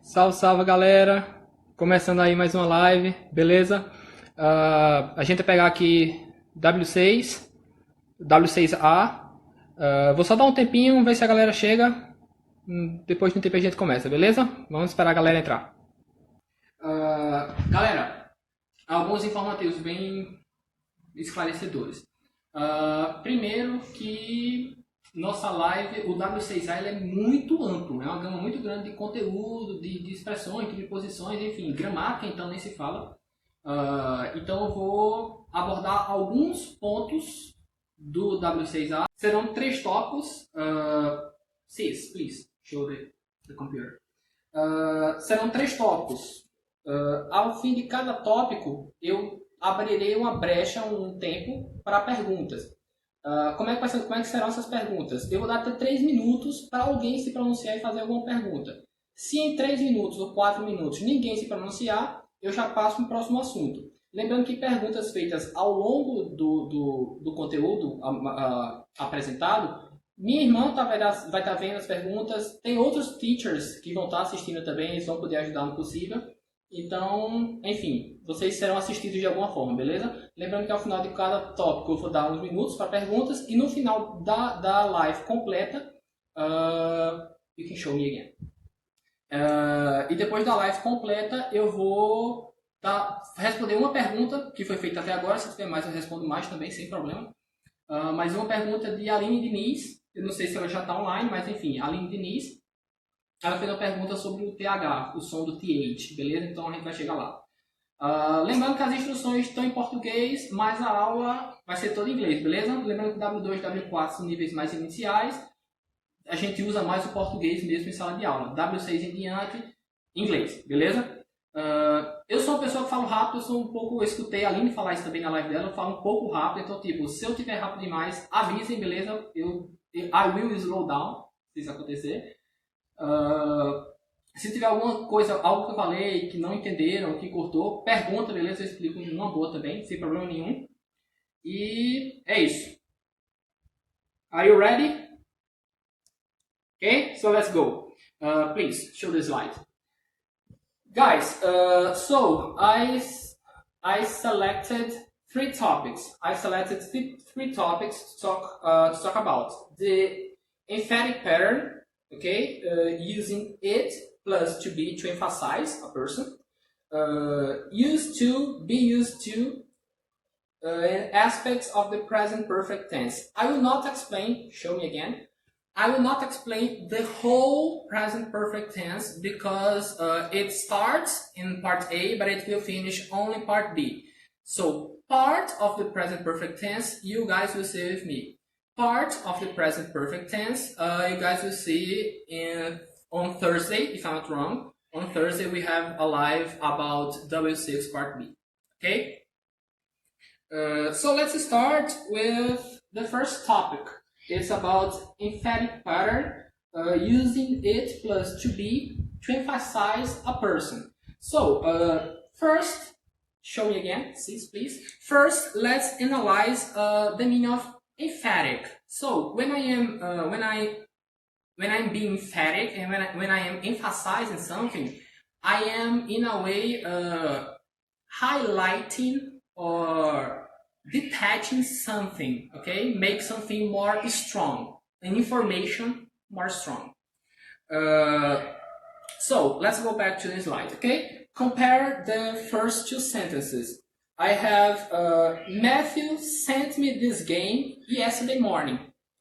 Salve, salve galera! Começando aí mais uma live, beleza? A gente vai pegar aqui W6, W6A. Vou só dar um tempinho, ver se a galera chega. Depois de um tempo a gente começa, beleza? Vamos esperar a galera entrar. Galera, alguns informativos bem esclarecedores. Primeiro que nossa live, o W6A, ele é muito amplo, é uma gama muito grande de conteúdo, de expressões, de posições, enfim, gramática então nem se fala. Então eu vou abordar alguns pontos do W6A. Serão três tópicos. Sis, please, show the computer. Serão três tópicos. Ao fim de cada tópico, eu abrirei uma brecha, um tempo para perguntas. Como é que serão essas perguntas? Eu vou dar até 3 minutos para alguém se pronunciar e fazer alguma pergunta. Se em 3 minutos ou 4 minutos ninguém se pronunciar, eu já passo para o próximo assunto. Lembrando que perguntas feitas ao longo do conteúdo apresentado, minha irmã vai estar vendo as perguntas, tem outros teachers que vão estar assistindo também, eles vão poder ajudar no possível. Então, enfim, vocês serão assistidos de alguma forma, beleza? Lembrando que ao final de cada tópico eu vou dar uns minutos para perguntas e no final da live completa, you can show me again. E depois da live completa eu vou responder uma pergunta que foi feita até agora. Se tiver mais eu respondo mais também, sem problema. Mas uma pergunta de Aline Diniz, eu não sei se ela já está online, mas enfim, Aline Diniz. Ela fez uma pergunta sobre o TH, o som do TH, beleza? Então a gente vai chegar lá. Lembrando que as instruções estão em português, mas a aula vai ser toda em inglês, beleza? Lembrando que W2 e W4 são níveis mais iniciais, a gente usa mais o português mesmo em sala de aula. W6 em diante, inglês, beleza? Eu sou uma pessoa que falo rápido, eu escutei a Aline falar isso também na live dela, eu falo um pouco rápido, então tipo, se eu tiver rápido demais, avisem, beleza? I will slow down, se isso acontecer. Se tiver alguma coisa, algo que eu falei que não entenderam, que cortou, pergunta, beleza? Eu explico numa boa também, sem problema nenhum. E é isso. Are you ready? Okay, so let's go. Please show the slide. Guys, so I selected three topics. I selected three topics to talk about. The emphatic pattern, okay, using it plus to be to emphasize a person. Used to, be used to, and aspects of the present perfect tense. I will not explain, show me again. I will not explain the whole present perfect tense because it starts in part A, but it will finish only part B. So part of the present perfect tense, you guys will see with me. Part of the present perfect tense, you guys will see on Thursday, if I'm not wrong. On Thursday, we have a live about W6 part B. Okay? So let's start with the first topic. It's about emphatic pattern, using it plus to be to emphasize a person. So first, show me again, please. First, let's analyze the meaning of emphatic. So when I am when I'm being emphatic and when I am emphasizing something, I am in a way highlighting or detaching something, okay? Make something more strong, an information more strong. So let's go back to the slide, okay? Compare the first two sentences. I have Matthew sent me this game yesterday morning,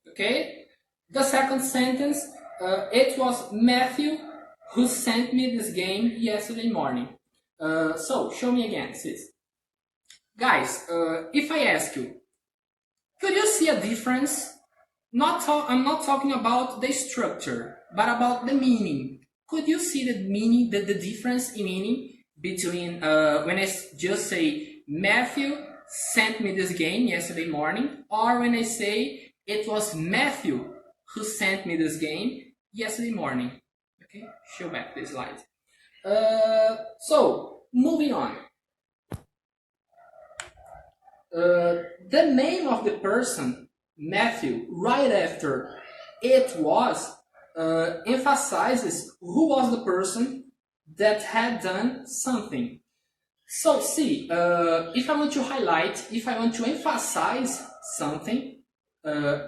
okay? The second sentence, it was Matthew who sent me this game yesterday morning. So show me again, sis. Guys, if I ask you, could you see a difference? I'm not talking about the structure, but about the meaning. Could you see the meaning, the difference in meaning between when I just say Matthew sent me this game yesterday morning, or when I say it was Matthew who sent me this game yesterday morning? Okay, show back the slide. So moving on. The name of the person, Matthew, right after it was, emphasizes who was the person that had done something. So see, if I want to highlight, if I want to emphasize something,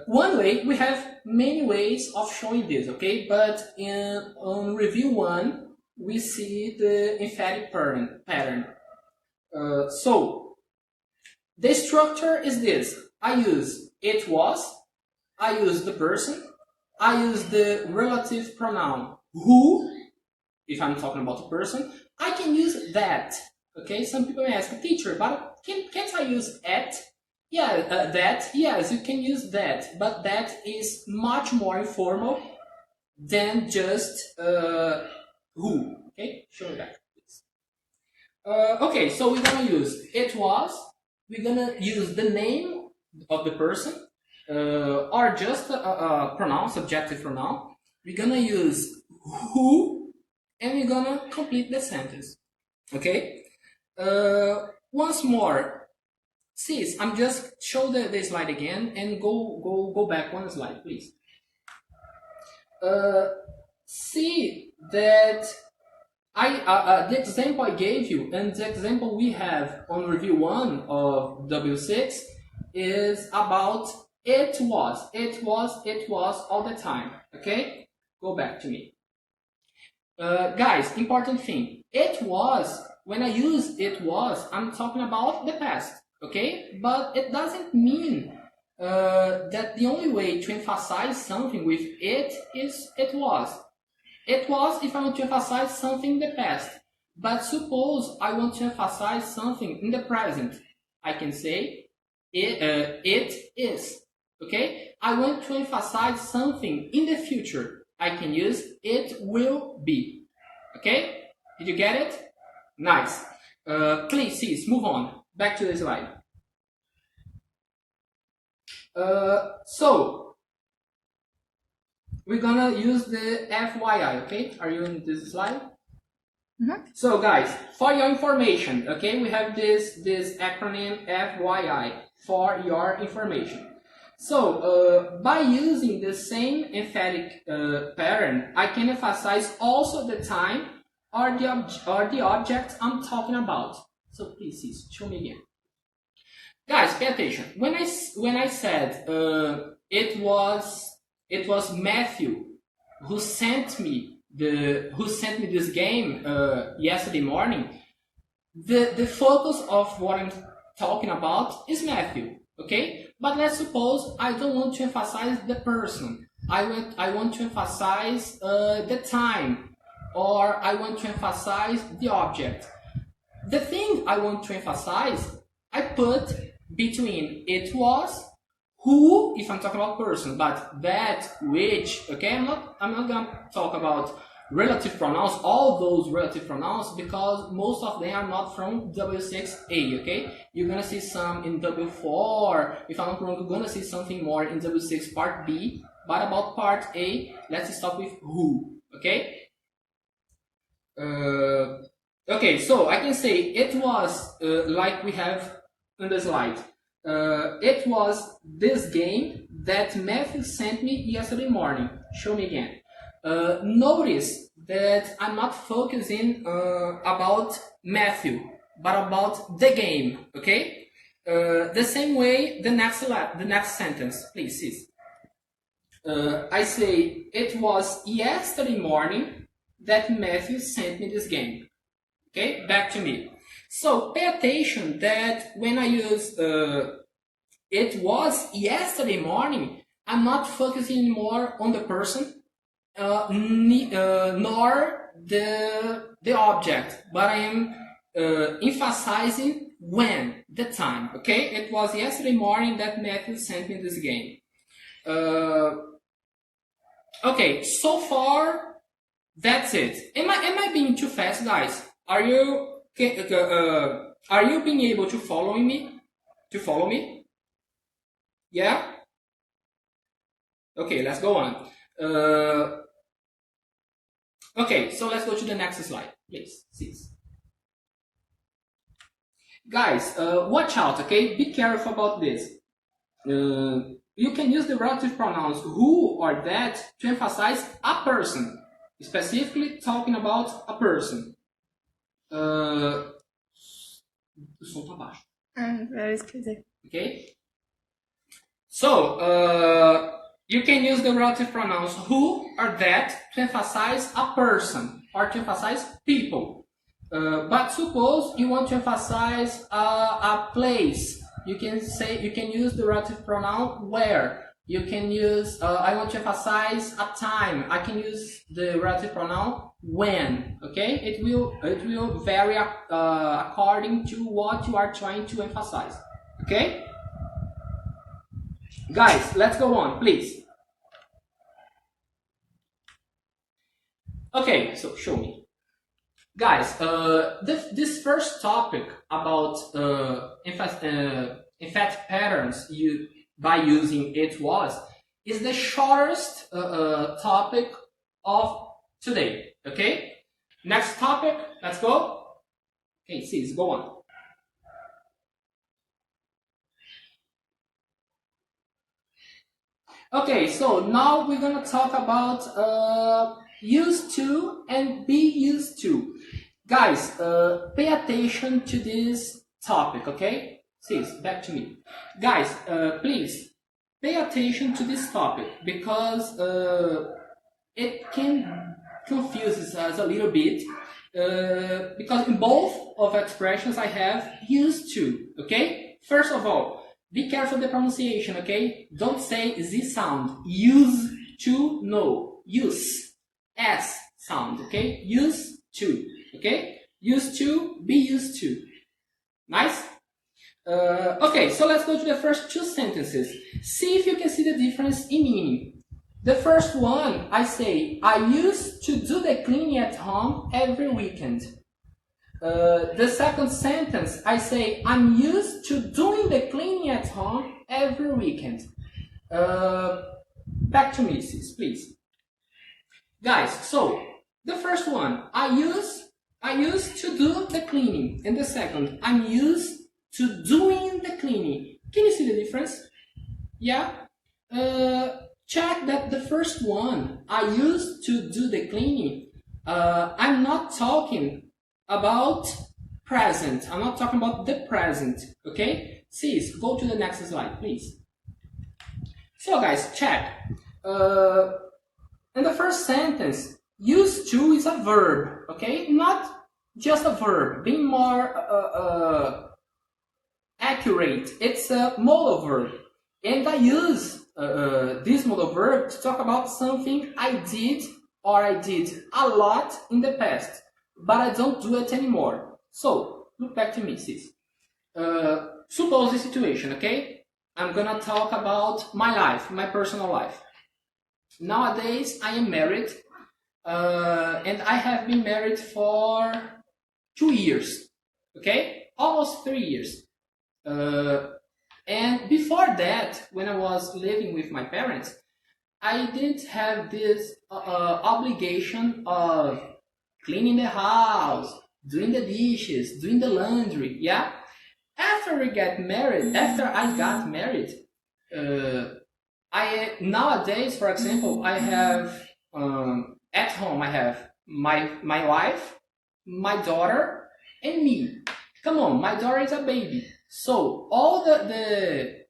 one way, we have many ways of showing this, okay? But on review 1, we see the emphatic pattern. So the structure is this. I use it was, I use the person, I use the relative pronoun who, if I'm talking about a person. I can use that, okay? Some people may ask, teacher, but can't I use at? Yeah, that, yes, you can use that, but that is much more informal than just who, okay? Show me that, please. Okay, so we're gonna use it was, we're gonna use the name of the person, or just a pronoun, subjective pronoun. We're gonna use who, and we're gonna complete the sentence, okay? Once more, sis, I'm just show the slide again and go back one slide, please. See that the example I gave you and the example we have on review 1 of W6 is about it was all the time, okay? Go back to me. Guys, important thing, it was, when I use it was, I'm talking about the past, okay? But it doesn't mean that the only way to emphasize something with it is it was. It was if I want to emphasize something in the past. But suppose I want to emphasize something in the present. I can say it is, okay? I want to emphasize something in the future. I can use it will be, okay? Did you get it? Nice. Please, sis, move on. Back to the slide. So, we're gonna use the FYI, okay? Are you in this slide? Mm-hmm. So guys, for your information, okay, we have this acronym FYI, for your information. So, by using the same emphatic pattern, I can emphasize also the time or the object I'm talking about. So please, show me again. Guys, pay attention. When I said it was Matthew who sent me this game yesterday morning, the focus of what I'm talking about is Matthew, okay? But let's suppose I don't want to emphasize the person. I want to emphasize the time, or I want to emphasize the object. The thing I want to emphasize, I put between it was, who, if I'm talking about person, but that, which, okay? I'm not gonna talk about relative pronouns, all those relative pronouns, because most of them are not from W6A, okay? You're gonna see some in W4, if I'm not wrong, you're gonna see something more in W6 part B, but about part A, let's start with who, okay? Okay, so I can say it was, like we have on the slide, it was this game that Matthew sent me yesterday morning. Show me again. Notice that I'm not focusing about Matthew, but about the game, okay? The same way, the next sentence, please, sis. I say, it was yesterday morning that Matthew sent me this game. Okay, back to me. So pay attention that when I use it was yesterday morning, I'm not focusing more on the person nor the object, but I am emphasizing when, the time. Okay, it was yesterday morning that Matthew sent me this game. Okay, so far that's it. Am I being too fast, guys? Are you being able to follow me? Yeah? Okay, let's go on. Okay, so let's go to the next slide, please. Guys, watch out, okay? Be careful about this. you can use the relative pronouns who or that to emphasize a person, specifically talking about a person. O som tá baixo. Eu esqueci. Okay? So, you can use the relative pronouns who or that to emphasize a person or to emphasize people. But suppose you want to emphasize a place. You can use the relative pronoun where. You can use, I want to emphasize a time. I can use the relative pronoun when. Okay? It will vary according to what you are trying to emphasize. Okay? Guys, let's go on, please. Okay, so show me. Guys, this first topic about emphatic patterns by using it was is the shortest topic of today. Okay? Next topic, let's go. Okay, sis, go on. Okay, so now we're gonna talk about used to and be used to. Guys, pay attention to this topic, okay? Sis, back to me. Guys, please pay attention to this topic because it can confuse us a little bit because in both of expressions I have used to, okay? First of all, be careful of the pronunciation, okay? Don't say Z sound. Use to know. Use. S sound, okay? Use to, okay? Used to, be used to. Nice? Okay, so let's go to the first two sentences. See if you can see the difference in meaning. The first one, I say, I used to do the cleaning at home every weekend. The second sentence, I say, I'm used to doing the cleaning at home every weekend. Back to me, sis, please. Guys, so, the first one, I used to do the cleaning. And the second, I'm used to doing the cleaning. Can you see the difference? Yeah? Check that the first one, I used to do the cleaning. I'm not talking about present. I'm not talking about the present. Okay? Sis, go to the next slide, please. So guys, check. In the first sentence, used to is a verb. Okay? Not just a verb. Being more accurate, it's a modal verb. And I use this modal verb to talk about something I did or I did a lot in the past, but I don't do it anymore. So, look back to me, sis. Suppose the situation, okay? I'm gonna talk about my life, my personal life. Nowadays, I am married, and I have been married for 2 years, okay? Almost 3 years. And before that, when I was living with my parents, I didn't have this obligation of cleaning the house, doing the dishes, doing the laundry, yeah? After I got married, nowadays, for example, I have, at home, I have my wife, my daughter, and me. Come on, my daughter is a baby. So all the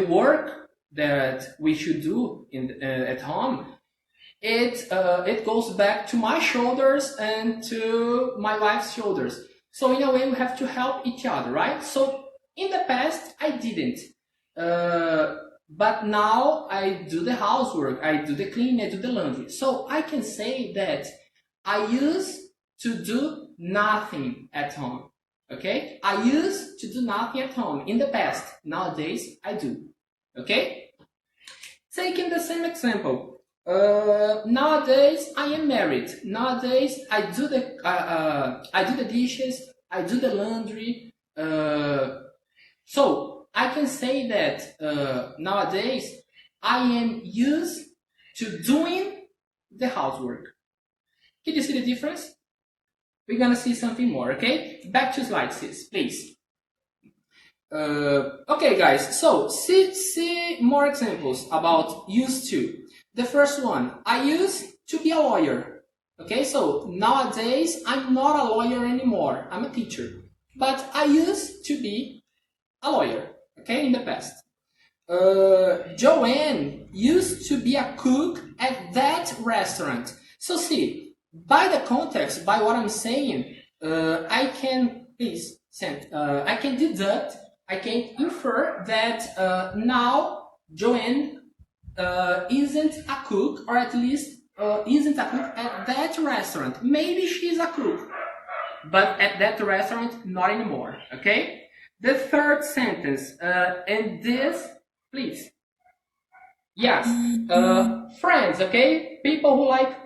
work that we should do at home, it goes back to my shoulders and to my wife's shoulders. So in a way, we have to help each other, right? So in the past, I didn't. But now I do the housework, I do the cleaning, I do the laundry. So I can say that I used to do nothing at home. Okay? I used to do nothing at home in the past. Nowadays, I do. Okay? Taking the same example. Nowadays, I am married. Nowadays, I do the dishes, I do the laundry. So, I can say that nowadays, I am used to doing the housework. Can you see the difference? We're gonna see something more, okay? Back to slide 6, please. Okay, guys, so see more examples about used to. The first one, I used to be a lawyer. Okay, so nowadays I'm not a lawyer anymore. I'm a teacher. But I used to be a lawyer, okay, in the past. Joanne used to be a cook at that restaurant. So see, by the context, by what I'm saying, I can deduct, I can infer that now Joanne isn't a cook, or at least isn't a cook at that restaurant. Maybe she's a cook, but at that restaurant, not anymore. Okay. The third sentence, and this, please. Yes, friends. Okay, people who like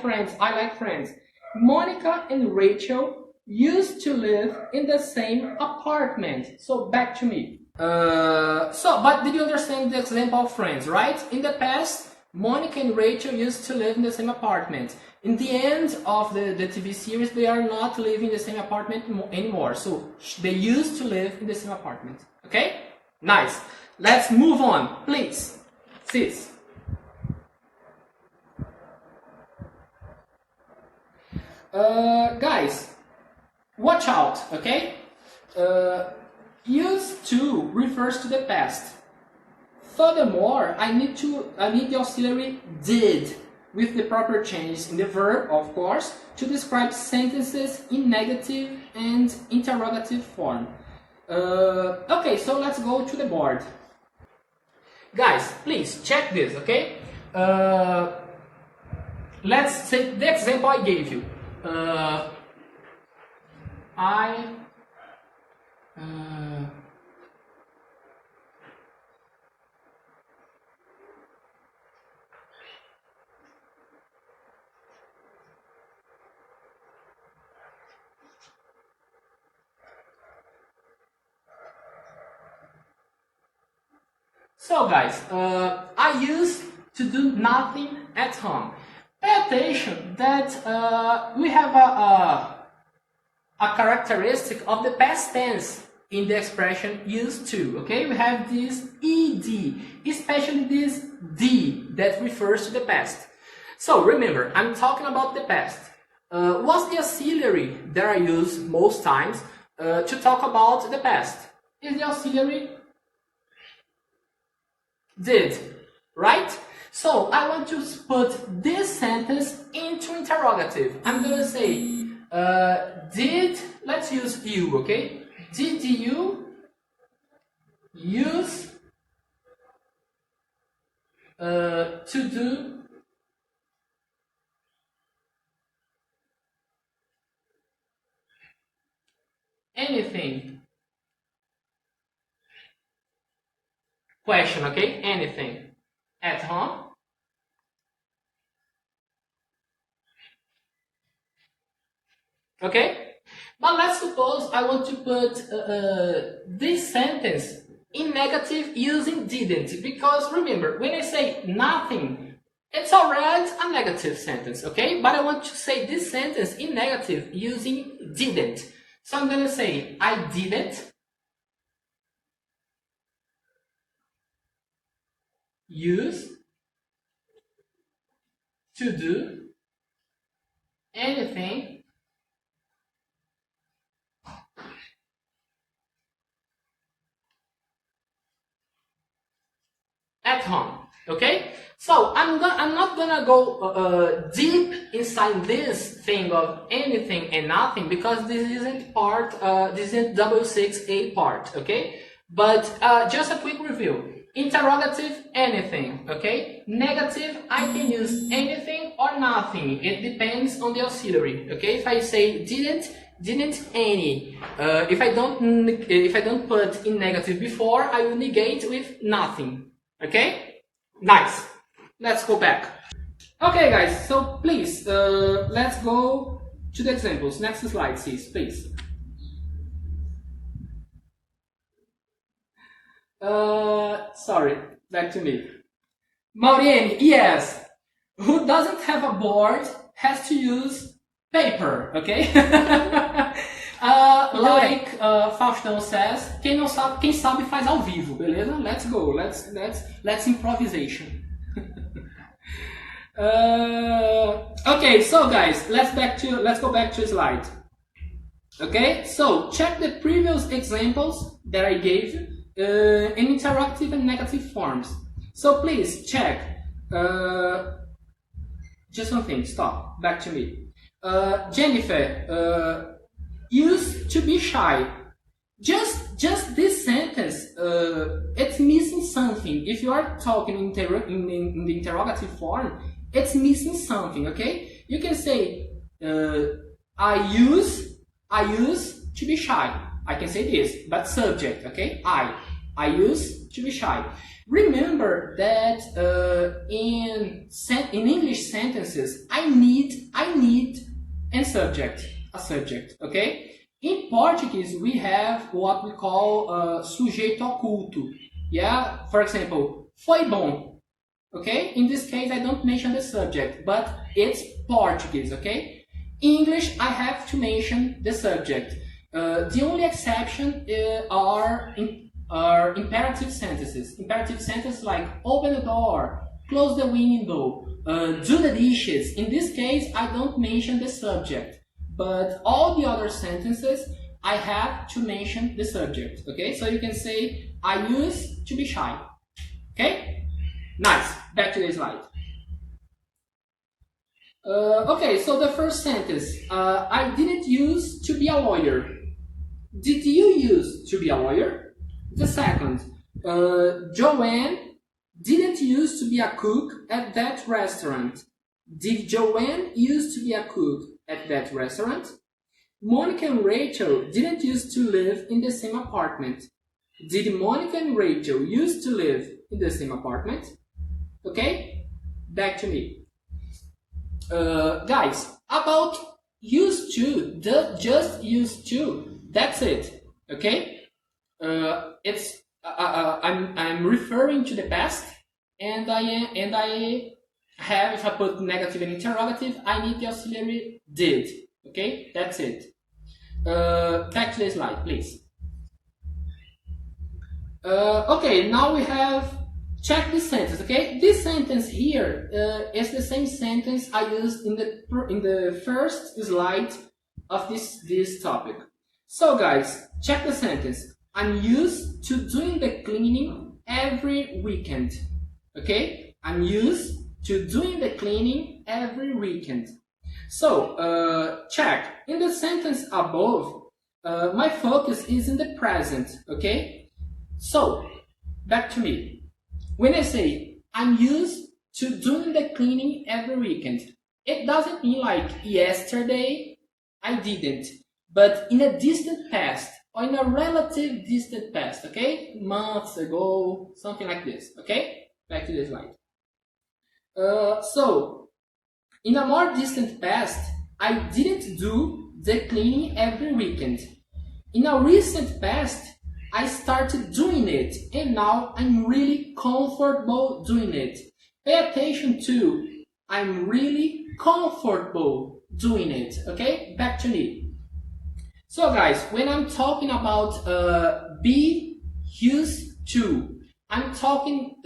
Friends. I like Friends. Monica and Rachel used to live in the same apartment. So back to me. But did you understand the example of Friends, right? In the past, Monica and Rachel used to live in the same apartment. In the end of the TV series, they are not living in the same apartment anymore. So they used to live in the same apartment. Okay? Nice. Let's move on, please. Sis. Guys, watch out, okay? Used to refers to the past. Furthermore, I need the auxiliary did with the proper changes in the verb, of course, to describe sentences in negative and interrogative form. Okay, so let's go to the board. Guys, please check this, okay? Let's say the example I gave you. So guys, I used to do nothing at home. Pay attention that we have a characteristic of the past tense in the expression used to. Okay, we have this ed, especially this d that refers to the past. So remember, I'm talking about the past. What's the auxiliary that I use most times to talk about the past? Is the auxiliary did, right? So I want to put this sentence into interrogative. I'm gonna say, did, let's use you, okay? Did you use to do anything? Question, okay? Anything at home? Okay? But let's suppose I want to put this sentence in negative using didn't, because remember, when I say nothing, it's already a negative sentence, okay? But I want to say this sentence in negative using didn't. So I'm gonna say, I didn't use to do anything at home. Okay, so I'm not gonna go deep inside this thing of anything and nothing, because this isn't part, this isn't W6A part. Okay, but just a quick review. Interrogative, anything, okay? Negative, I can use anything or nothing. It depends on the auxiliary, okay? If I say didn't any. If I don't put in negative before, I will negate with nothing, okay? Nice. Let's go back. Okay, guys. So please, let's go to the examples. Next slide, please. Sorry, back to me. Maureen, yes. Who doesn't have a board has to use paper, okay? Like Faustão says, quem sabe faz ao vivo, beleza? Let's go, let's improvisation. Okay, so guys, let's go back to slide. Okay, so check the previous examples that I gave in interactive and negative forms. So please check. Just one thing. Stop. Back to me. Jennifer used to be shy. Just this sentence, it's missing something. If you are talking in the interrogative form, it's missing something. Okay, you can say I used to be shy. I can say this, but subject. Okay, I used to be shy. Remember that in English sentences, I need, and subject, a subject. Okay. In Portuguese, we have what we call sujeito oculto. Yeah, for example, foi bom. Okay, in this case, I don't mention the subject, but it's Portuguese. Okay, English, I have to mention the subject. The only exception are imperative sentences. Imperative sentences like open the door, close the window, do the dishes. In this case, I don't mention the subject. But all the other sentences, I have to mention the subject. Okay, so you can say, I used to be shy. Okay, nice. Back to the slide. Okay, so the first sentence, I didn't used to be a lawyer. Did you used to be a lawyer? The second, Joanne didn't used to be a cook at that restaurant. Did Joanne used to be a cook at that restaurant? Monica and Rachel didn't used to live in the same apartment. Did Monica and Rachel used to live in the same apartment? Okay, back to me. Guys, about used to, just used to, that's it. Okay, I'm referring to the past, and I have, if I put negative and interrogative, I need the auxiliary did. Okay, that's it. Back to the slide, please. Okay, now we have check this sentence. Okay, this sentence here is the same sentence I used in the first slide of this topic. So guys, check the sentence. I'm used to doing the cleaning every weekend. Okay, I'm used to doing the cleaning every weekend. So, check. In the sentence above, my focus is in the present, okay? So, back to me. When I say, I'm used to doing the cleaning every weekend, it doesn't mean like yesterday, I didn't. But in a distant past, or in a relative distant past, okay? Months ago, something like this, okay? Back to the slide. So, in a more distant past, I didn't do the cleaning every weekend. In a recent past, I started doing it, and now I'm really comfortable doing it. Pay attention to, I'm really comfortable doing it, okay? Back to me. So guys, when I'm talking about be used to, I'm talking,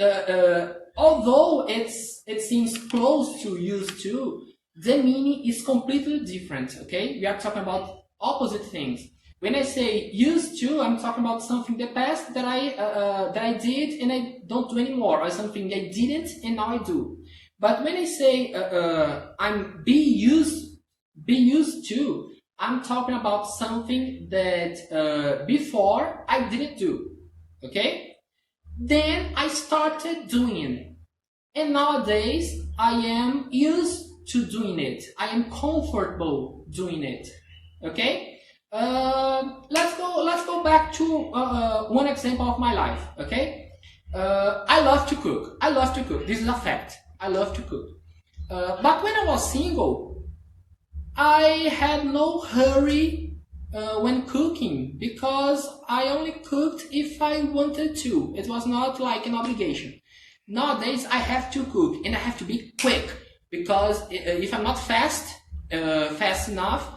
although it seems close to used to, the meaning is completely different, okay? We are talking about opposite things. When I say used to, I'm talking about something in the past that I did and I don't do anymore, or something I didn't and now I do. But when I say I'm be used to, I'm talking about something that before I didn't do, okay? Then I started doing it, and nowadays I am used to doing it. I am comfortable doing it, okay? Let's go back to one example of my life, okay? I love to cook. I love to cook. This is a fact. I love to cook. But when I was single, I had no hurry when cooking because I only cooked if I wanted to. It was not like an obligation. Nowadays, I have to cook and I have to be quick because if I'm not fast enough,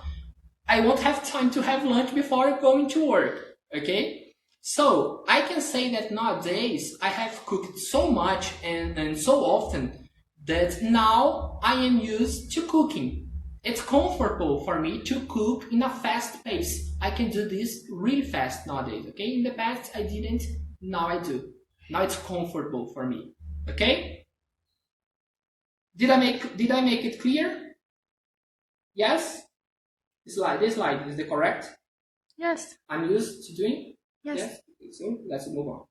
I won't have time to have lunch before going to work, okay? So I can say that nowadays I have cooked so much and so often that now I am used to cooking. It's comfortable for me to cook in a fast pace. I can do this really fast nowadays, okay? In the past I didn't, now I do. Now it's comfortable for me, okay? Did I make it clear? Yes? This slide is the correct? Yes. I'm used to doing? Yes. So let's move on.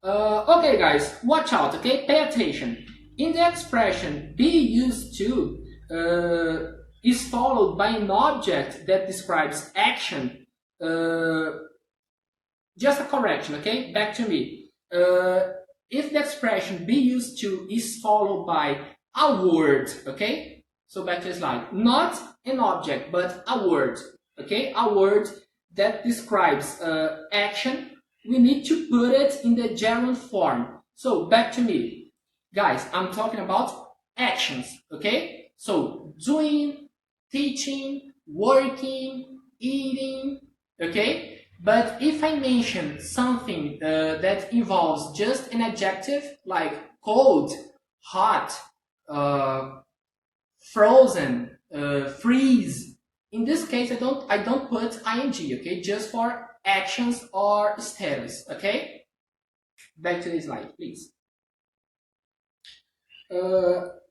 Okay, guys, watch out, okay? Pay attention. In the expression be used to is followed by an object that describes action. Just a correction, okay? Back to me. If the expression be used to is followed by a word, okay? So back to the slide. Not an object, but a word, okay? A word that describes action. We need to put it in the gerund form. So back to me. Guys, I'm talking about actions, okay? So doing, teaching, working, eating, okay? But if I mention something that involves just an adjective like cold, hot, frozen, freeze, in this case I don't put ing, okay? Just for actions or status, okay? Back to the slide, please.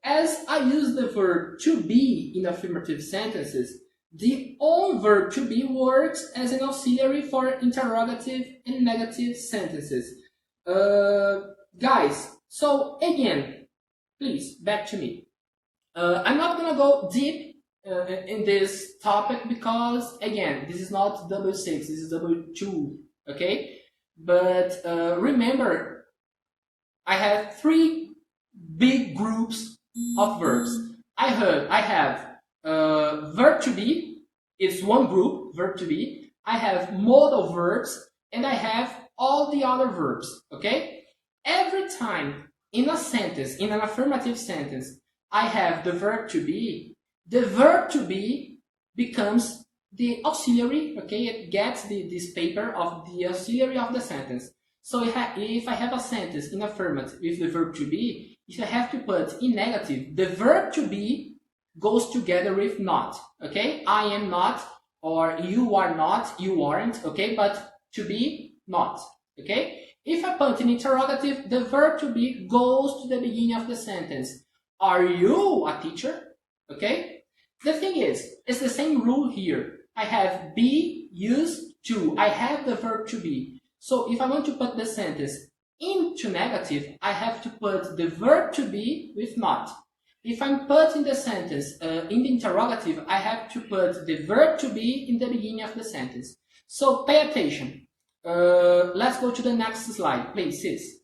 As I use the verb to be in affirmative sentences, the on verb to be works as an auxiliary for interrogative and negative sentences. Guys, so again, please, back to me. I'm not gonna go deep in this topic because, again, this is not W6, this is W2, okay? But remember, I have three big groups of verbs. I have verb to be, it's one group, verb to be. I have modal verbs, and I have all the other verbs, okay? Every time in a sentence, in an affirmative sentence, I have the verb to be, the verb to be becomes the auxiliary, okay? It gets this paper of the auxiliary of the sentence. So if I have a sentence in affirmative with the verb to be, if I have to put in negative, the verb to be goes together with not, okay? I am not, or you are not, you aren't, okay? But to be, not, okay? If I put in interrogative, the verb to be goes to the beginning of the sentence. Are you a teacher? Okay? The thing is, it's the same rule here. I have be used to. I have the verb to be. So if I want to put the sentence into negative, I have to put the verb to be with not. If I'm putting the sentence in the interrogative, I have to put the verb to be in the beginning of the sentence. So pay attention. Let's go to the next slide, please, sis.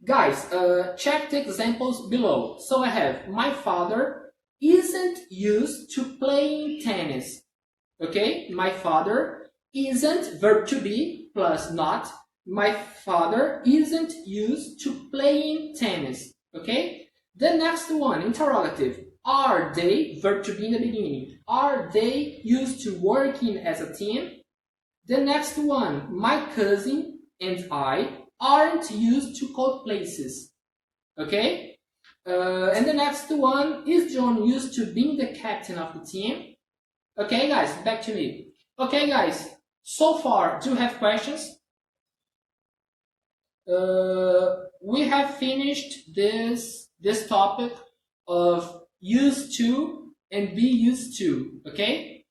Guys, check the examples below. So I have, my father isn't used to playing tennis. Okay, my father isn't, verb to be plus not. My father isn't used to playing tennis. Okay, the next one, interrogative. Are they, verb to be in the beginning, are they used to working as a team? The next one, my cousin and I aren't used to cold places. Okay? And the next one, is John used to being the captain of the team? Okay, guys, back to me. Okay, guys, so far, do you have questions? We have finished this topic of used to and be used to, okay?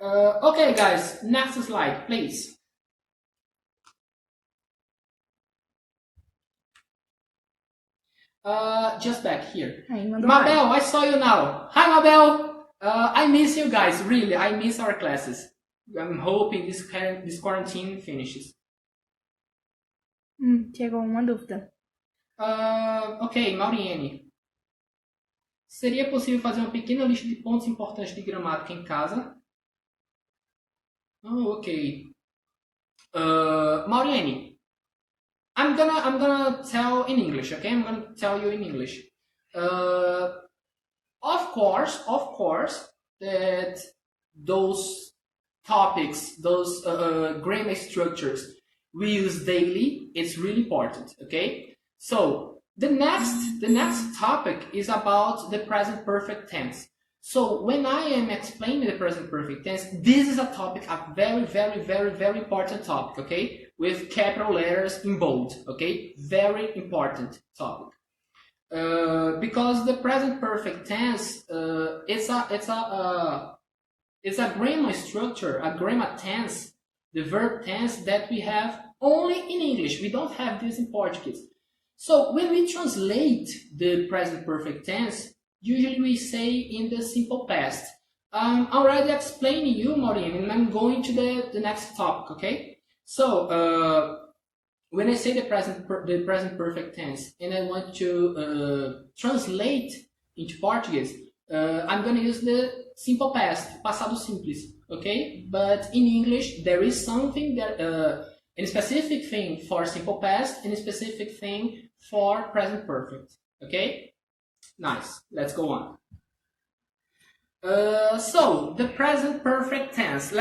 Okay, guys, next slide, please. Just back here. Mabel, I saw you now. Hi, Mabel. I miss you guys, really. I miss our classes. I'm hoping this quarantine finishes. Chegou uma dúvida. Ok, Mauriene. Seria possível fazer uma pequena lista de pontos importantes de gramática em casa? Oh, ok. Mauriene, I'm gonna tell in English, okay? I'm gonna tell you in English. Of course, that those topics, those grammar structures we use daily, it's really important, okay? So the next topic is about the present perfect tense. So when I am explaining the present perfect tense, this is a topic, a very important topic, okay? With capital letters in bold, okay? Very important topic. Because the present perfect tense, it's a grammar structure, a grammar tense, the verb tense that we have only in English. We don't have this in Portuguese. So when we translate the present perfect tense, usually we say in the simple past. I'm already explaining you, Maureen, and I'm going to the next topic, okay? So when I say the present perfect tense and I want to translate into Portuguese, I'm going to use the simple past, passado simples, okay? But in English, there is something that a specific thing for simple past and a specific thing for present perfect, okay? Nice. Let's go on. So the present perfect tense.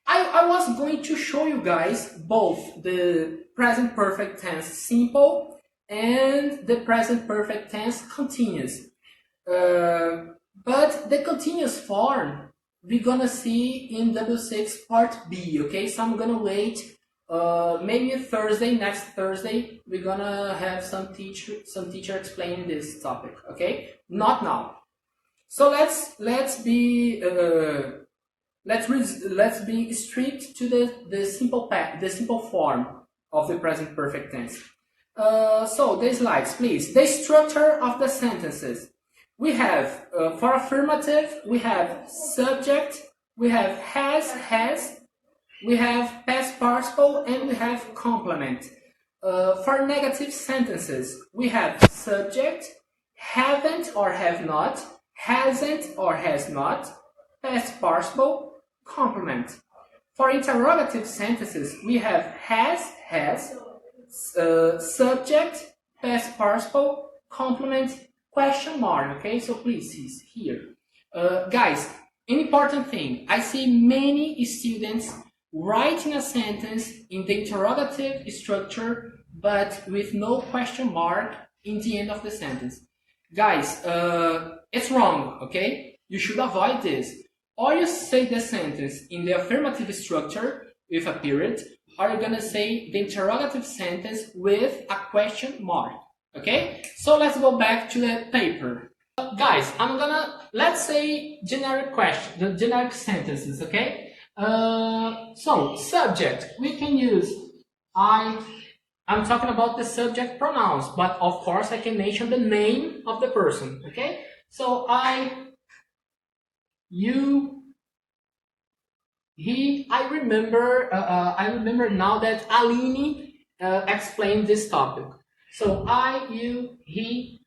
I was going to show you guys both the present perfect tense simple and the present perfect tense continuous. But the continuous form we're gonna see in W6 part B, okay? So I'm gonna wait. Maybe next Thursday, we're gonna have some teacher explaining this topic, okay? Not now. So let's be strict to the simple form of the present perfect tense. So the slides, please. The structure of the sentences. We have for affirmative, we have subject, we have has. We have past participle and we have complement. For negative sentences, we have subject, haven't or have not, hasn't or has not, past participle, complement. For interrogative sentences, we have has, subject, past participle, complement, question mark. Okay, so please here. Guys, an important thing. I see many students writing a sentence in the interrogative structure, but with no question mark in the end of the sentence. Guys, it's wrong, okay? You should avoid this. Or you say the sentence in the affirmative structure with a period, or you're gonna say the interrogative sentence with a question mark, okay? So let's go back to the paper. Guys, let's say generic sentences, okay? So subject, we can use I'm talking about the subject pronouns, but of course I can mention the name of the person, okay? So you, he. I remember now that Aline explained this topic. So I, you, he,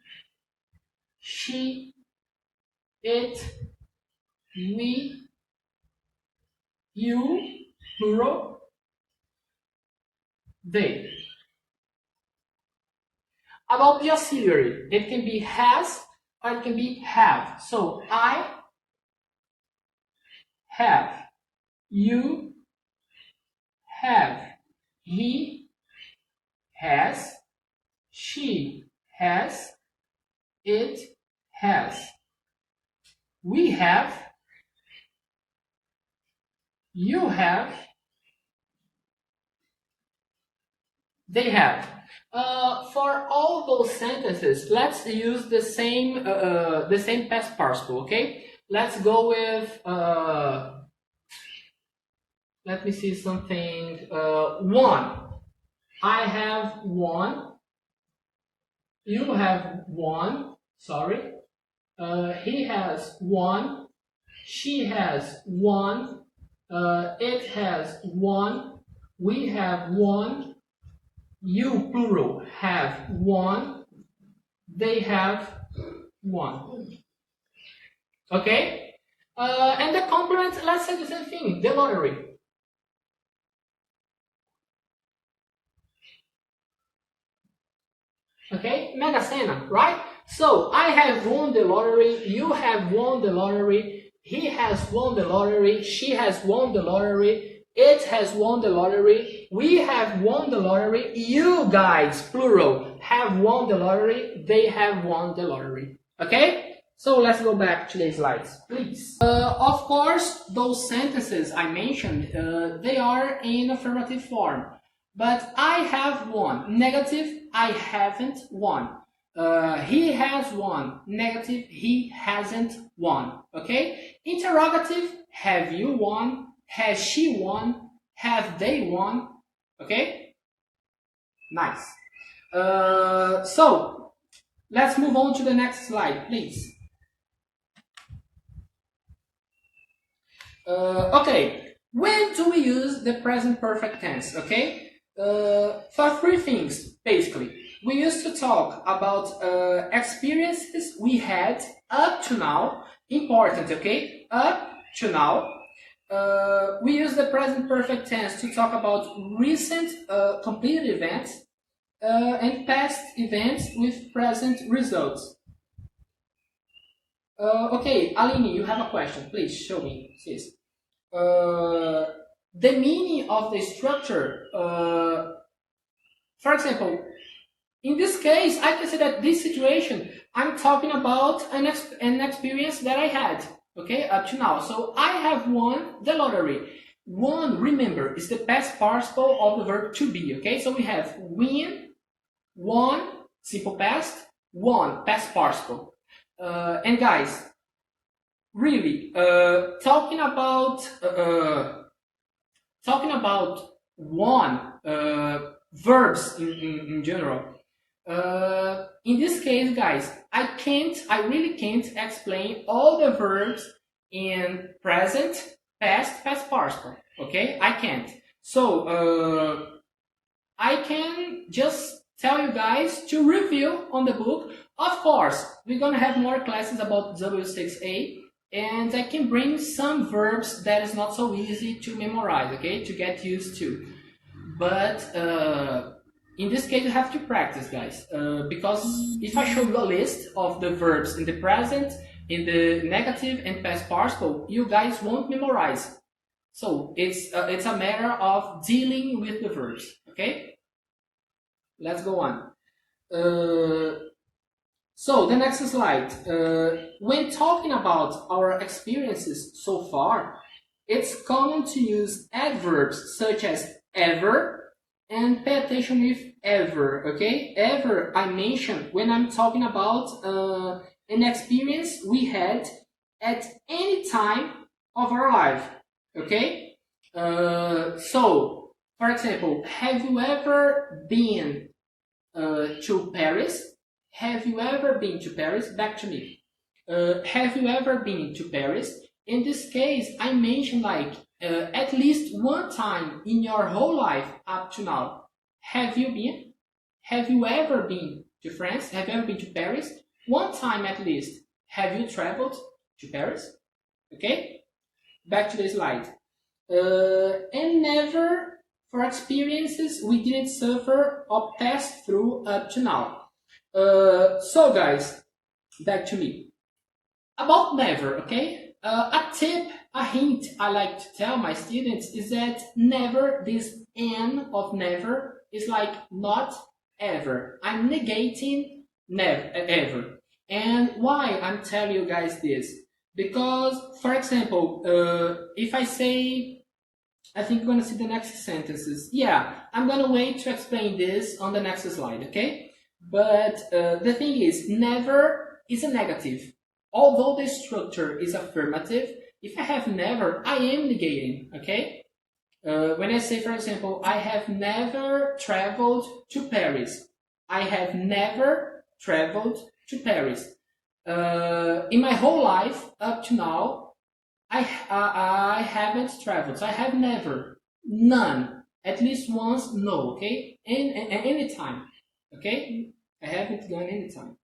she, it, we, you, plural, they. About the auxiliary, it can be has or it can be have. So I have, you have, he has, she has, it has, we have, you have, they have. For all those sentences, let's use the same past participle, okay? Let's go with, let me see something, one. I have one. You have one. Sorry. He has one. She has one. It has one. We have one. You, plural, have one. They have one. Okay? And the complement, let's say the same thing. The lottery. Okay, Mega Sena, right? So I have won the lottery, you have won the lottery, he has won the lottery, she has won the lottery, it has won the lottery, we have won the lottery, you guys, plural, have won the lottery, they have won the lottery. Okay? So let's go back to the slides, please. Of course, those sentences I mentioned, they are in affirmative form. But I have won. Negative, I haven't won. He has won. Negative, he hasn't won. Okay? Interrogative, have you won? Has she won? Have they won? Okay? Nice. So, let's move on to the next slide, please. Okay, when do we use the present perfect tense? Okay? For three things, basically. We used to talk about experiences we had up to now. Important, okay? Up to now. We use the present perfect tense to talk about recent completed events and past events with present results. Okay, Aline, you have a question. Please show me, sis. The meaning of the structure, for example, in this case, I can say that this situation, I'm talking about an experience that I had, okay, up to now. So I have won the lottery. Won, remember, is the past participle of the verb to be, okay? So we have win, won, simple past, won, past participle. And guys, really, talking about one verbs in general. In this case, guys, I really can't explain all the verbs in present, past, past participle. Okay, I can't. So I can just tell you guys to review on the book. Of course, we're gonna have more classes about W6A. And I can bring some verbs that is not so easy to memorize, okay, to get used to. But in this case, you have to practice, guys, because if I show you a list of the verbs in the present, in the negative and past participle, you guys won't memorize. So it's a matter of dealing with the verbs, okay? Let's go on. So the next slide. When talking about our experiences so far, it's common to use adverbs such as ever and pay attention with ever, okay? Ever I mentioned when I'm talking about an experience we had at any time of our life, okay? So, for example, have you ever been to Paris? Have you ever been to Paris? Back to me. Have you ever been to Paris? In this case, I mentioned like at least one time in your whole life up to now. Have you been? Have you ever been to France? Have you ever been to Paris? One time at least. Have you traveled to Paris? Okay? Back to the slide. And never for experiences we didn't suffer or pass through up to now. So guys, back to me. About never, okay? A tip, a hint I like to tell my students is that never, this N of never, is like not ever. I'm negating never, ever. And why I'm telling you guys this? Because, for example, if I say, I think you're going to see the next sentences. Yeah, I'm going to wait to explain this on the next slide, okay? But the thing is, never is a negative. Although the structure is affirmative, if I have never, I am negating, okay? When I say, for example, I have never traveled to Paris. I have never traveled to Paris. In my whole life, up to now, I haven't traveled. So I have never. None. At least once, no, okay? Any time, okay? I haven't gone any time.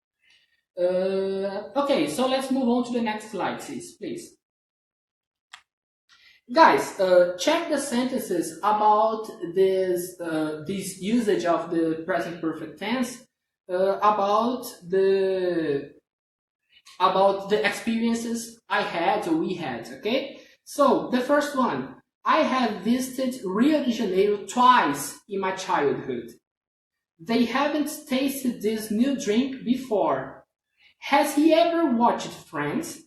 Okay, so let's move on to the next slide, please. Guys, check the sentences about this usage of the present perfect tense about the experiences I had or we had, okay? So, the first one, I have visited Rio de Janeiro twice in my childhood. They haven't tasted this new drink before. Has he ever watched Friends?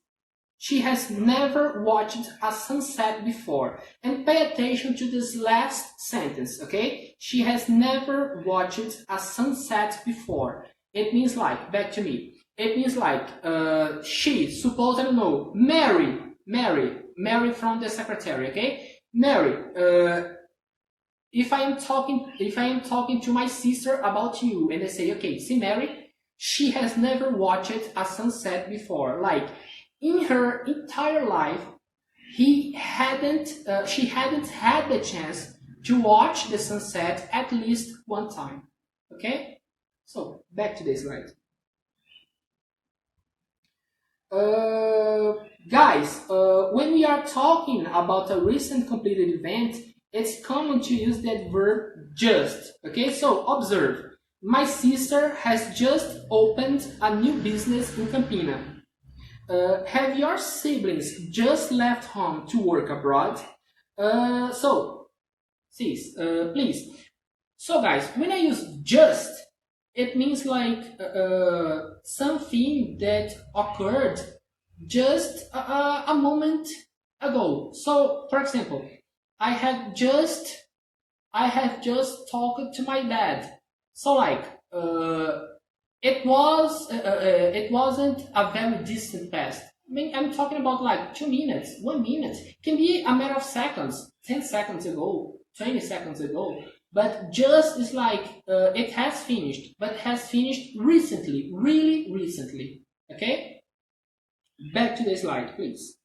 She has never watched a sunset before. And pay attention to this last sentence, okay? She has never watched a sunset before. It means like, back to me. It means like, she, suppose, I don't know, Mary from the secretary, okay? Mary, if I am talking to my sister about you, and I say, okay, see Mary, she has never watched a sunset before. Like, in her entire life, she hadn't had the chance to watch the sunset at least one time. Okay? So, back to this slide. Guys, when we are talking about a recent completed event, it's common to use that verb just. Okay, so observe. My sister has just opened a new business in Campina. Have your siblings just left home to work abroad? So, sis, please. So guys, when I use just, it means like something that occurred just a moment ago. So, for example, I have just talked to my dad. So like, it wasn't a very distant past. I mean, I'm talking about like 2 minutes, 1 minute. Can be a matter of seconds, 10 seconds ago, 20 seconds ago. But just is like, it has finished, but has finished recently, really recently. Okay? Back to the slide, please.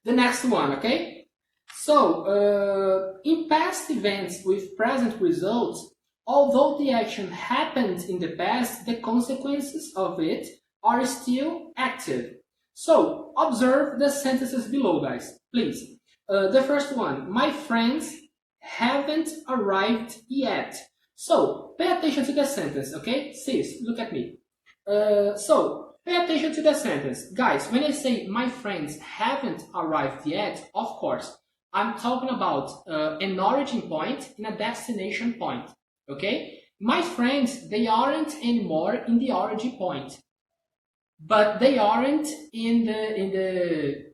The next one, okay? So, in past events with present results, although the action happened in the past, the consequences of it are still active. So, observe the sentences below, guys, please. The first one, my friends haven't arrived yet. So, pay attention to the sentence, okay? Sis, look at me. So, pay attention to the sentence. Guys, when I say my friends haven't arrived yet, of course, I'm talking about an origin point and a destination point. Okay? My friends, they aren't anymore in the origin point. But they aren't in the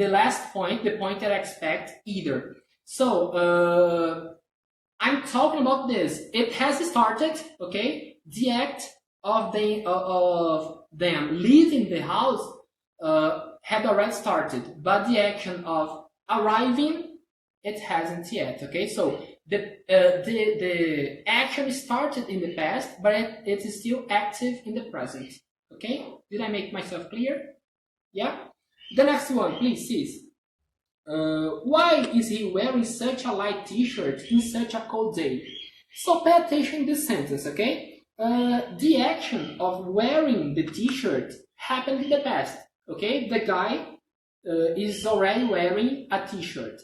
last point, the point that I expect either. So, I'm talking about this. It has started, okay? The act of them leaving the house had already started, but the action of arriving, it hasn't yet, okay? So the action started in the past, but it is still active in the present, okay? Did I make myself clear? Yeah? The next one, please, sis. Why is he wearing such a light t-shirt in such a cold day? So pay attention to this sentence, okay? The action of wearing the t-shirt happened in the past, okay? The guy is already wearing a t-shirt.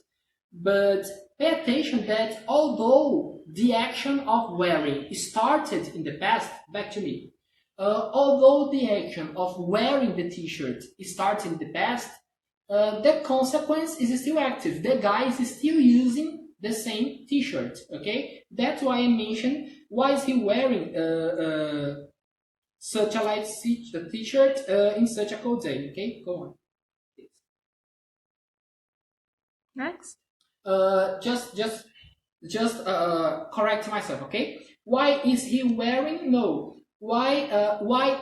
But pay attention that although the action of wearing started in the past, back to me, although the action of wearing the t-shirt started in the past, the consequence is still active. The guy is still using the same t-shirt, okay? That's why I mentioned, why is he wearing such a light t-shirt in such a cold day, okay? Go on. Next. Just correct myself, okay? Why is he wearing? No. Why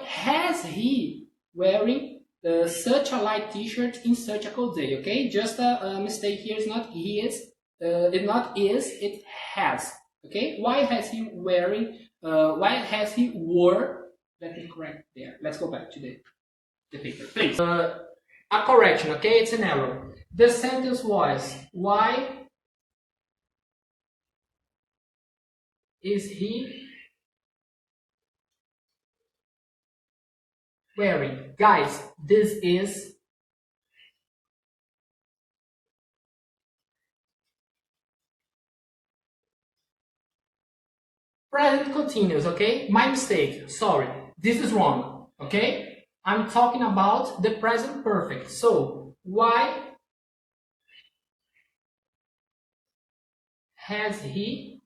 has he wearing such a light t-shirt in such a cold day, okay? Just a mistake here. It's not he is, it not is, it has, okay? Why has he wearing, why has he wore, let me correct there. Let's go back to the paper, please. A correction, okay? It's an error. The sentence was, why is he wearing? Guys, this is Present continuous, okay? My mistake, sorry. This is wrong, okay? I'm talking about the present perfect. So, why has he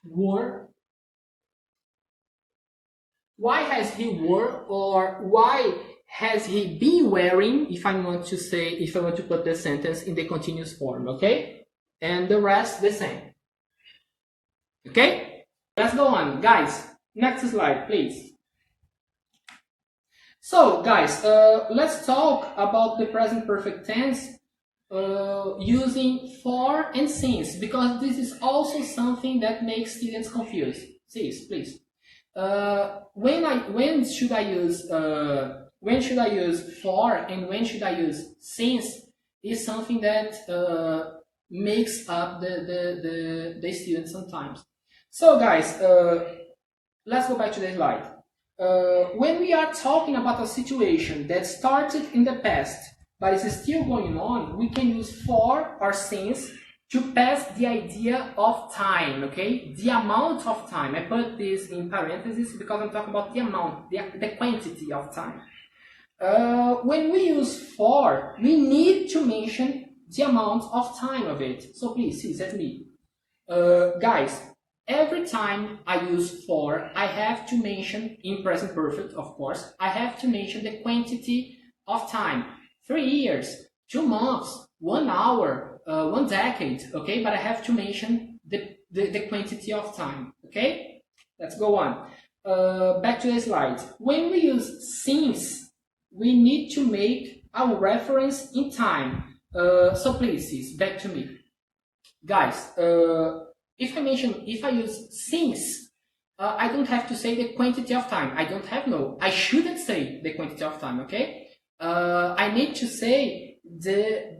wore? Why has he wore, or why has he been wearing, if I want to put the sentence in the continuous form, okay? And the rest the same. Okay? Let's go on. Guys, next slide, please. So, guys, let's talk about the present perfect tense using for and since, because this is also something that makes students confused. Please. When should I use for and when should I use since is something that makes up the students sometimes. So guys, let's go back to the slide. When we are talking about a situation that started in the past but is still going on, we can use for or since to pass the idea of time, okay? The amount of time. I put this in parentheses because I'm talking about the amount, the quantity of time. When we use for, we need to mention the amount of time of it. So please, see, that's me. Guys, every time I use for, I have to mention, in present perfect, of course, I have to mention the quantity of time. 3 years, 2 months, 1 hour, 1 decade, okay? But I have to mention the quantity of time, okay? Let's go on. Back to the slide. When we use since, we need to make a reference in time. So please, back to me. Guys, if I use since, I don't have to say the quantity of time. I shouldn't say the quantity of time, okay? I need to say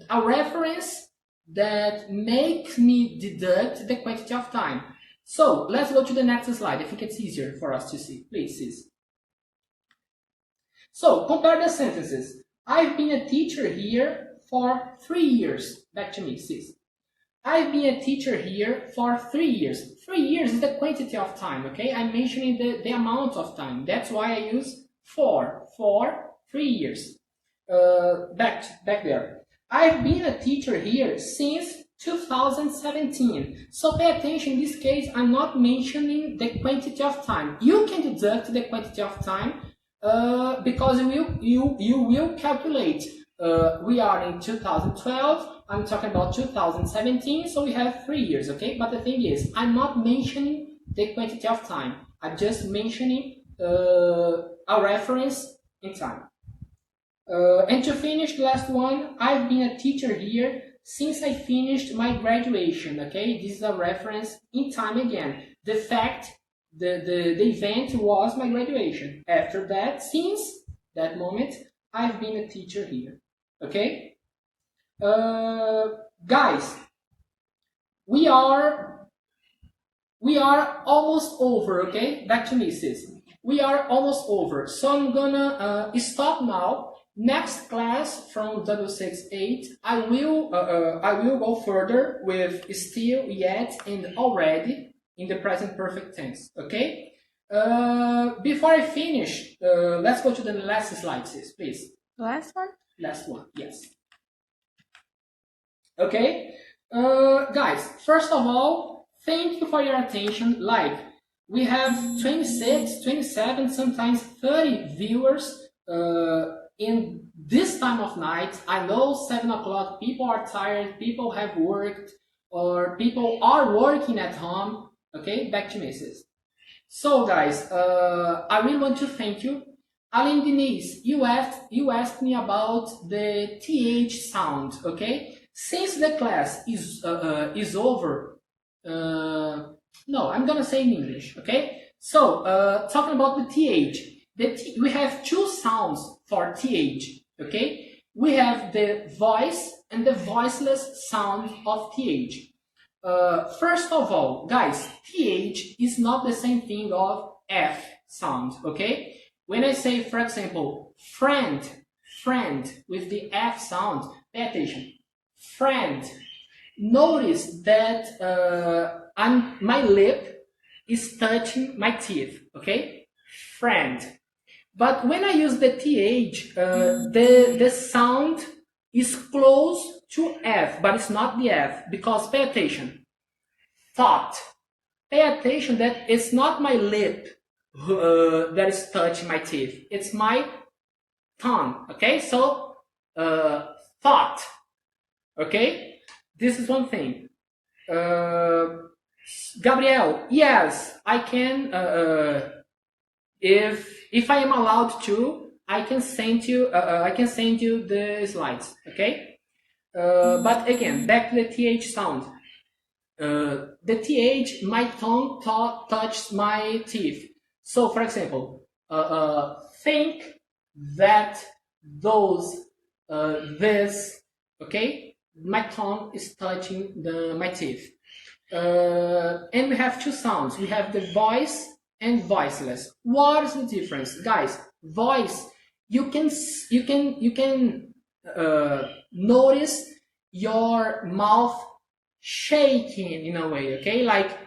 a reference that makes me deduct the quantity of time. So let's go to the next slide. I think it's easier for us to see. Please, sis. So compare the sentences. I've been a teacher here for 3 years. Back to me, sis. I've been a teacher here for 3 years. 3 years is the quantity of time, okay? I'm mentioning the amount of time. That's why I use for 3 years. Back there. I've been a teacher here since 2017. So pay attention, in this case, I'm not mentioning the quantity of time. You can deduct the quantity of time because you will calculate. We are in 2012, I'm talking about 2017, so we have 3 years, okay? But the thing is, I'm not mentioning the quantity of time. I'm just mentioning a reference in time. And to finish, the last one, I've been a teacher here since I finished my graduation, okay? This is a reference in time again. The fact, the event was my graduation. After that, since that moment, I've been a teacher here, okay? Guys, we are almost over, okay? Back to me, sis. We are almost over, so I'm gonna stop now. Next class from W68, I will go further with still, yet, and already in the present perfect tense. Okay. Before I finish, let's go to the last slide, sis, please. Last one? Last one, yes. Okay. Guys, first of all, thank you for your attention. Like, we have 26, 27, sometimes 30 viewers in this time of night. I know 7 o'clock, people are tired, people have worked, or people are working at home. Okay, back to Mrs. So guys, I really want to thank you. Aline Denise, you asked me about the TH sound, okay? Since the class is over, no, I'm gonna say in English, okay? So, talking about the TH, we have 2 sounds for TH, okay? We have the voice and the voiceless sound of TH. First of all, guys, TH is not the same thing of F sound, okay? When I say, for example, friend with the F sound, pay attention. Friend. Notice that my lip is touching my teeth, okay? Friend. But when I use the TH, the sound is close to F, but it's not the F, because pay attention. Thought. Pay attention that it's not my lip that is touching my teeth. It's my tongue, okay? So, thought, okay? This is one thing. Gabriel, yes, I can, if I am allowed to, I can send you the slides, okay? But again, back to the TH sound. The TH, my tongue touched my teeth. So, for example, think that, those, this, okay? My tongue is touching my teeth. And we have two sounds. We have the voice and voiceless. What is the difference, guys? Voice, you can notice your mouth shaking in a way, okay? Like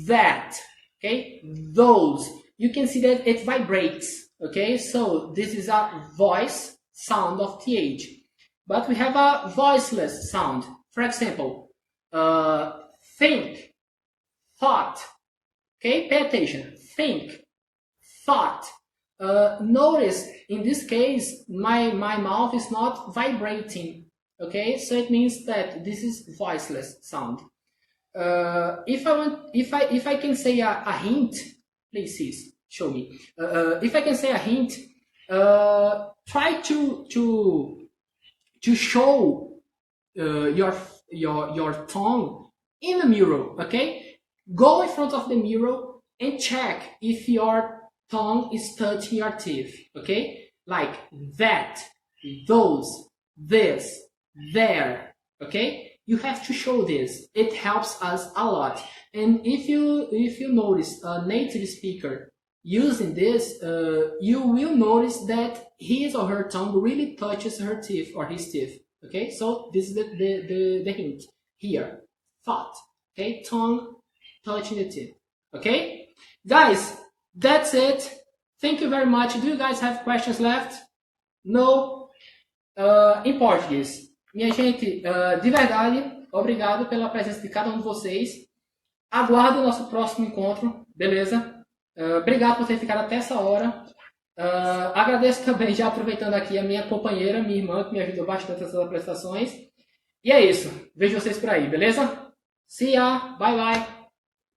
that, okay? Those, you can see that it vibrates, okay? So this is a voice sound of TH. But we have a voiceless sound. For example, think, thought, okay? Pay attention. Think, thought. Notice, in this case, my mouth is not vibrating. Okay, so it means that this is voiceless sound. If I can say a hint, please sis, show me. If I can say a hint, try to show your tongue in a mirror. Okay, go in front of the mirror and check if your tongue is touching your teeth. Okay, like that, those, this, there, okay? You have to show this. It helps us a lot. And if you notice a native speaker using this, you will notice that his or her tongue really touches her teeth or his teeth, okay? So this is the hint here. Thought, okay? Tongue touching the teeth, okay? Guys, that's it. Thank you very much. Do you guys have questions left? No? Em português. Minha gente, de verdade, obrigado pela presença de cada um de vocês. Aguardo o nosso próximo encontro, beleza? Obrigado por ter ficado até essa hora. Agradeço também, já aproveitando aqui, a minha companheira, minha irmã, que me ajudou bastante nessas apresentações. E é isso. Vejo vocês por aí, beleza? See ya! Bye, bye!